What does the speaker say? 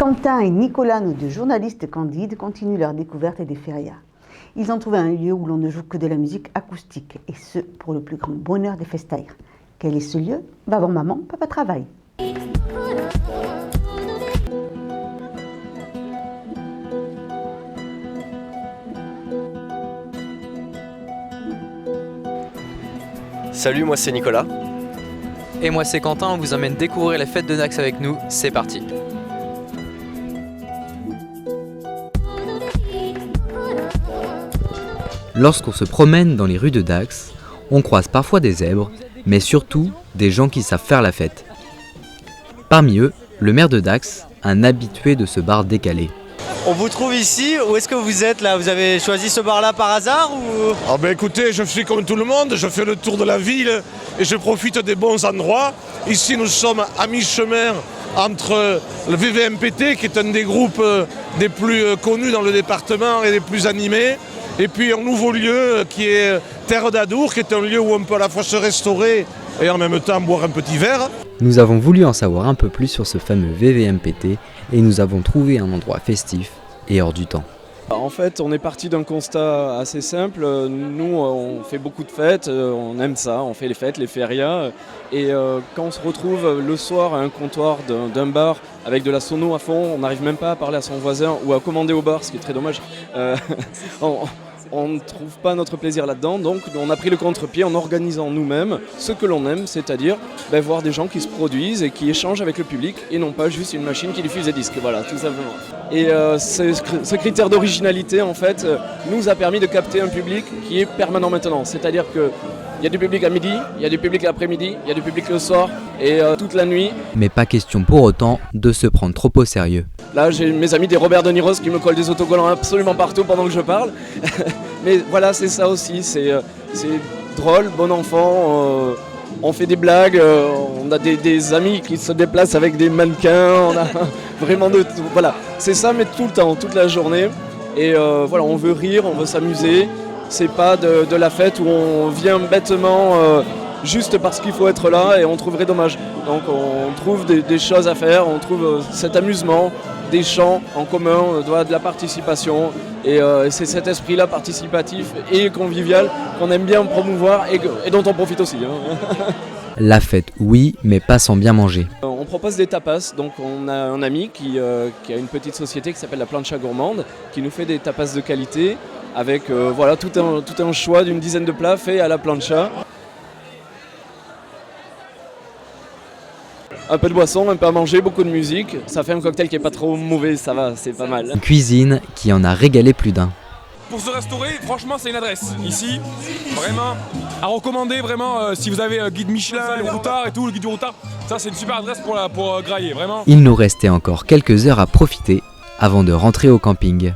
Quentin et Nicolas, nos deux journalistes candides, continuent leur découverte des férias. Ils ont trouvé un lieu où l'on ne joue que de la musique acoustique, et ce, pour le plus grand bonheur des festaires. Quel est ce lieu? Avant maman, papa travaille. Salut, moi c'est Nicolas. Et moi c'est Quentin, on vous emmène découvrir les fêtes de Dax avec nous, c'est parti. Lorsqu'on se promène dans les rues de Dax, on croise parfois des zèbres, mais surtout des gens qui savent faire la fête. Parmi eux, le maire de Dax, un habitué de ce bar décalé. On vous trouve ici, où est-ce que vous êtes là? Vous avez choisi ce bar là par hasard ou... Ah ben écoutez, je suis comme tout le monde, je fais le tour de la ville et je profite des bons endroits. Ici nous sommes à mi-chemin entre le VVMPT, qui est un des groupes des plus connus dans le département et des plus animés, et puis un nouveau lieu qui est Terre d'Adour, qui est un lieu où on peut à la fois se restaurer et en même temps boire un petit verre. Nous avons voulu en savoir un peu plus sur ce fameux VVMPT et nous avons trouvé un endroit festif et hors du temps. En fait, on est parti d'un constat assez simple. Nous, on fait beaucoup de fêtes, on aime ça, on fait les fêtes, les férias. Et quand on se retrouve le soir à un comptoir d'un bar avec de la sono à fond, on n'arrive même pas à parler à son voisin ou à commander au bar, ce qui est très dommage. On ne trouve pas notre plaisir là-dedans, donc on a pris le contre-pied en organisant nous-mêmes ce que l'on aime, c'est-à-dire voir des gens qui se produisent et qui échangent avec le public et non pas juste une machine qui diffuse des disques, voilà, tout simplement. Et ce critère d'originalité, en fait, nous a permis de capter un public qui est permanent maintenant, c'est-à-dire que il y a du public à midi, il y a du public l'après-midi, il y a du public le soir et toute la nuit. Mais pas question pour autant de se prendre trop au sérieux. Là, j'ai mes amis des Robert De Niros qui me collent des autocollants absolument partout pendant que je parle. Mais voilà, c'est ça aussi, c'est drôle, bon enfant, on fait des blagues, on a des amis qui se déplacent avec des mannequins, on a vraiment de tout. Voilà, c'est ça, mais tout le temps, toute la journée. Et voilà, on veut rire, on veut s'amuser. C'est pas de la fête où on vient bêtement juste parce qu'il faut être là et on trouverait dommage. Donc on trouve des choses à faire, on trouve cet amusement, des chants en commun, de la participation. Et c'est cet esprit-là participatif et convivial qu'on aime bien promouvoir et dont on profite aussi. La fête, oui, mais pas sans bien manger. On propose des tapas, donc on a un ami qui a une petite société qui s'appelle la Plancha Gourmande, qui nous fait des tapas de qualité, avec voilà, tout un choix d'une dizaine de plats faits à la plancha. Un peu de boisson, un peu à manger, beaucoup de musique. Ça fait un cocktail qui est pas trop mauvais, ça va, c'est pas mal. Une cuisine qui en a régalé plus d'un. Pour se restaurer, franchement, c'est une adresse. Ici, vraiment, à recommander, vraiment, si vous avez guide Michelin, le routard et tout, le guide du routard, ça c'est une super adresse pour grailler, vraiment. Il nous restait encore quelques heures à profiter avant de rentrer au camping.